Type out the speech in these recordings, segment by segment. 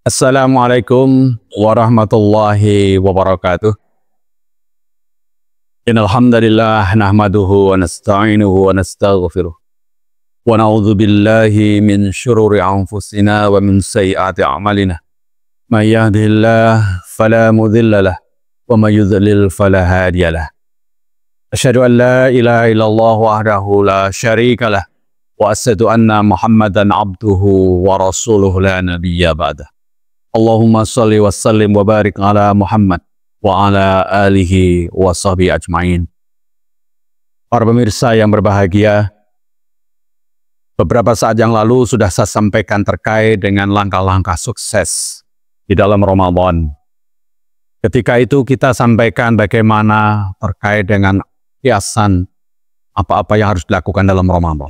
Assalamualaikum warahmatullahi wabarakatuh. Innal hamdalillah nahmaduhu wa nasta'inuhu wa nastaghfiruh. Wa na'udzu billahi min syururi anfusina wa min sayyiati a'malina. May yahdihillahu fala mudilla lahu wa may yudlil fala hadiya lahu. Asyhadu an la ilaha illallah wahdahu la syarika lahu wa asyhadu anna Muhammadan abduhu wa rasuluhu la nabiyya ba'dah. Allahumma salli wa sallim wa barik ala Muhammad wa ala alihi wa sahbihi ajma'in. Para pemirsa yang berbahagia, beberapa saat yang lalu sudah saya sampaikan terkait dengan langkah-langkah sukses di dalam Ramadan. Ketika itu kita sampaikan bagaimana terkait dengan kiasan apa-apa yang harus dilakukan dalam Ramadan.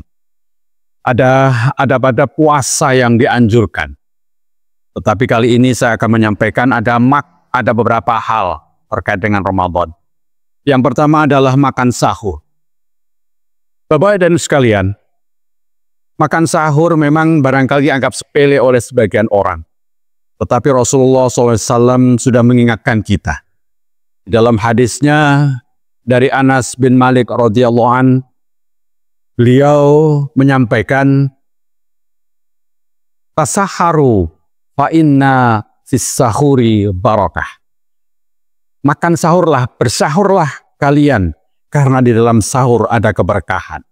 Ada pada puasa yang dianjurkan. Tetapi kali ini saya akan menyampaikan ada beberapa hal terkait dengan Ramadan. Yang pertama adalah makan sahur. Bapak dan sekalian, makan sahur memang barangkali dianggap sepele oleh sebagian orang. Tetapi Rasulullah SAW sudah mengingatkan kita. Dalam hadisnya dari Anas bin Malik radhiyallahu an, beliau menyampaikan, tasaharu fa inna fis sahuri barakah. Makan sahurlah, bersahurlah kalian, karena di dalam sahur ada keberkahan.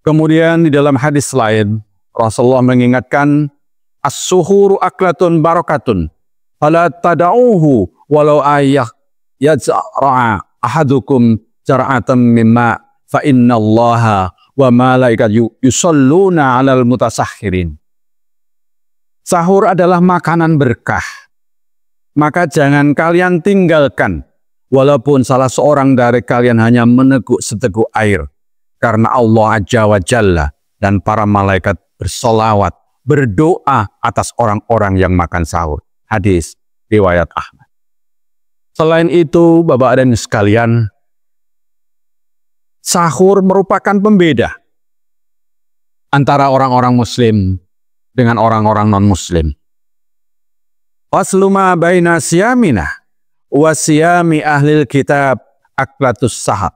Kemudian di dalam hadis lain, Rasulullah mengingatkan, as-suhuru aklatun barakatun, fala tada'uhu walau yajra'a ahadukum jar'atan mimma fa innallaha wa malaikatu yusalluna 'alal mutasahhirin. Sahur adalah makanan berkah, maka jangan kalian tinggalkan, walaupun salah seorang dari kalian hanya meneguk seteguk air, karena Allah Azza wa Jalla dan para malaikat bersolawat, berdoa atas orang-orang yang makan sahur. Hadis riwayat Ahmad. Selain itu, Bapak dan sekalian, sahur merupakan pembeda antara orang-orang Muslim dengan orang-orang non-Muslim. Faslu ma baina siyamina wa siyami ahlil kitab aklatus sahar.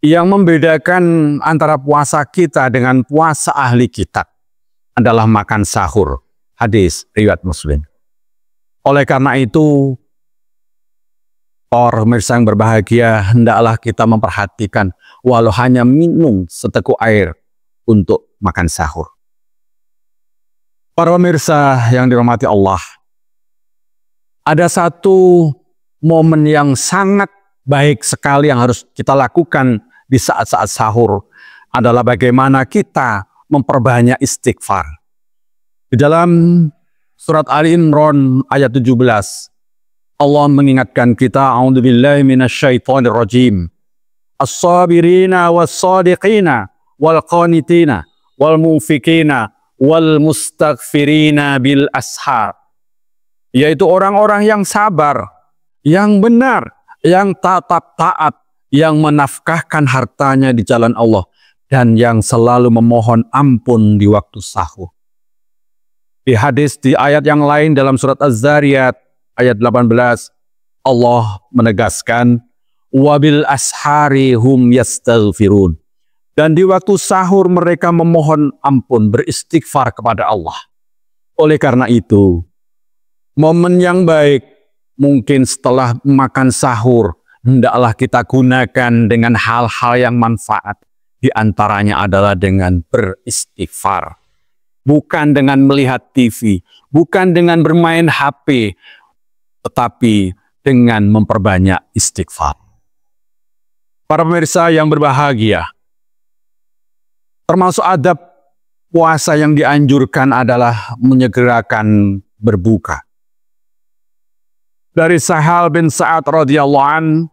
Yang membedakan antara puasa kita dengan puasa ahli kitab adalah makan sahur. Hadis riwayat Muslim. Oleh karena itu, para pemirsa yang berbahagia, hendaklah kita memperhatikan walau hanya minum seteguk air untuk makan sahur. Para pemirsa yang dirahmati Allah, ada satu momen yang sangat baik sekali yang harus kita lakukan di saat-saat sahur adalah bagaimana kita memperbanyak istighfar. Di dalam surat Ali Imran ayat 17, Allah mengingatkan kita, a'udzubillahi minasyaitonirrajim, as-sabirina was-sadiqina wal-qanitina wal-munfikina wal mustaghfirina bil ashar, yaitu orang-orang yang sabar, yang benar, yang taat, yang menafkahkan hartanya di jalan Allah, dan yang selalu memohon ampun di waktu sahur. Di hadis di ayat yang lain dalam surat Az-Zariyat ayat 18, Allah menegaskan, wabil ashari hum yastaghfirun. Dan di waktu sahur mereka memohon ampun, beristighfar kepada Allah. Oleh karena itu, momen yang baik mungkin setelah makan sahur, hendaklah kita gunakan dengan hal-hal yang manfaat. Di antaranya adalah dengan beristighfar. Bukan dengan melihat TV, bukan dengan bermain HP, tetapi dengan memperbanyak istighfar. Para pemirsa yang berbahagia, termasuk adab puasa yang dianjurkan adalah menyegerakan berbuka. Dari Sahal bin Sa'ad radhiyallahu an,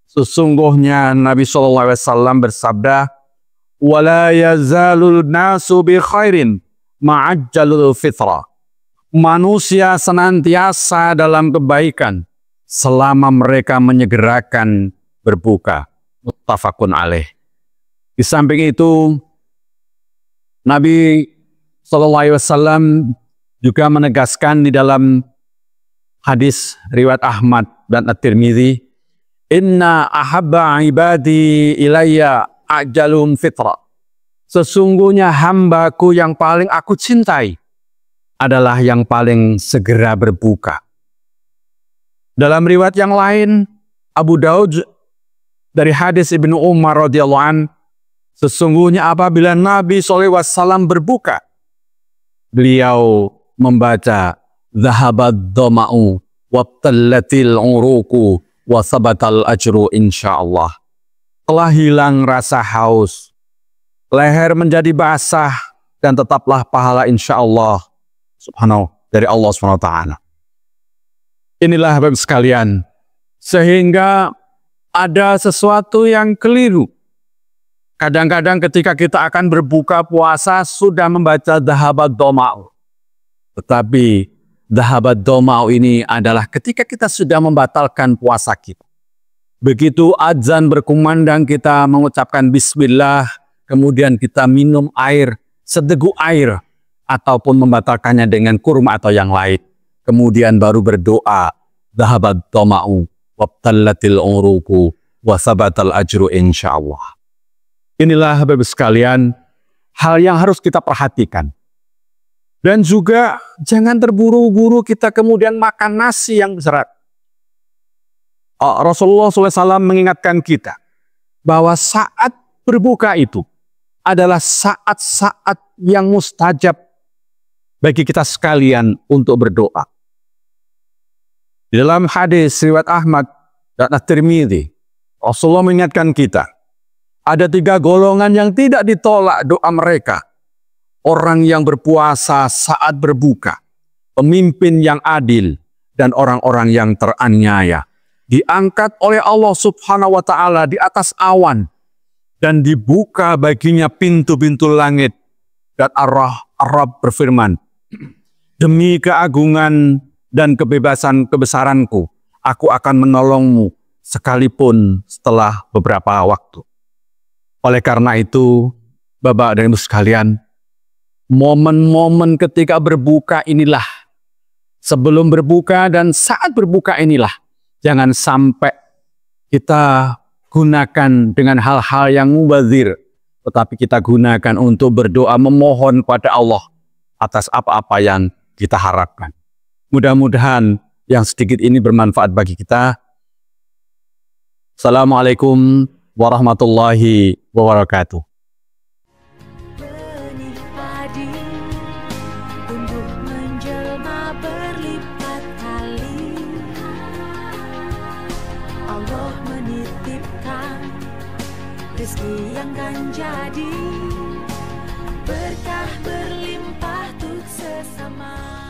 sesungguhnya Nabi SAW bersabda, "Wala yazalul nasu bi khairin ma'ajjalul fitra." Manusia senantiasa dalam kebaikan selama mereka menyegerakan berbuka. Muttafaqun alaih. Di samping itu, Nabi SAW juga menegaskan di dalam hadis riwayat Ahmad dan At-Tirmidzi, "Inna ahabba ibadi ilayya ajalum fitra." Sesungguhnya hambaku yang paling aku cintai adalah yang paling segera berbuka. Dalam riwayat yang lain, Abu Daud dari hadis Ibnu Umar radhiyallahu an, sesungguhnya apabila Nabi SAW berbuka, beliau membaca "Zahabad dhama'u wabtallatil uruku wa sabatal ajru insyaallah." Telah hilang rasa haus, leher menjadi basah, dan tetaplah pahala insyaallah dari Allah SWT. Inilah Bapak sekalian, sehingga ada sesuatu yang keliru. Kadang-kadang ketika kita akan berbuka puasa sudah membaca dhahabad dhama'u. Tetapi dhahabad dhama'u ini adalah ketika kita sudah membatalkan puasa kita. Begitu azan berkumandang kita mengucapkan bismillah, kemudian kita minum air, sedegu air, ataupun membatalkannya dengan kurma atau yang lain. Kemudian baru berdoa, dhahabad dhama'u wabtallatil uruku wa sabatal ajru insyaallah. Inilah Bapak sekalian, hal yang harus kita perhatikan. Dan juga jangan terburu-buru kita kemudian makan nasi yang berat. Rasulullah SAW mengingatkan kita bahwa saat berbuka itu adalah saat-saat yang mustajab bagi kita sekalian untuk berdoa. Di dalam hadis riwayat Ahmad dan At-Tirmidzi, Rasulullah mengingatkan kita, ada 3 golongan yang tidak ditolak doa mereka. Orang yang berpuasa saat berbuka, pemimpin yang adil, dan orang-orang yang teraniaya. Diangkat oleh Allah Subhanahu wa Ta'ala di atas awan, dan dibuka baginya pintu-pintu langit. Dan Ar-Rabb berfirman, "Demi keagungan dan kebesaranku, aku akan menolongmu sekalipun setelah beberapa waktu." Oleh karena itu, Bapak dan Ibu sekalian, momen-momen ketika berbuka inilah, sebelum berbuka dan saat berbuka inilah, jangan sampai kita gunakan dengan hal-hal yang mubazir, tetapi kita gunakan untuk berdoa memohon kepada Allah atas apa-apa yang kita harapkan. Mudah-mudahan yang sedikit ini bermanfaat bagi kita. Assalamualaikum warahmatullahi wabarakatuh. Benih padi tumbuh menjelma berlipat kali. Allah menitipkan rezeki yang kan jadi berkah berlimpah untuk sesama.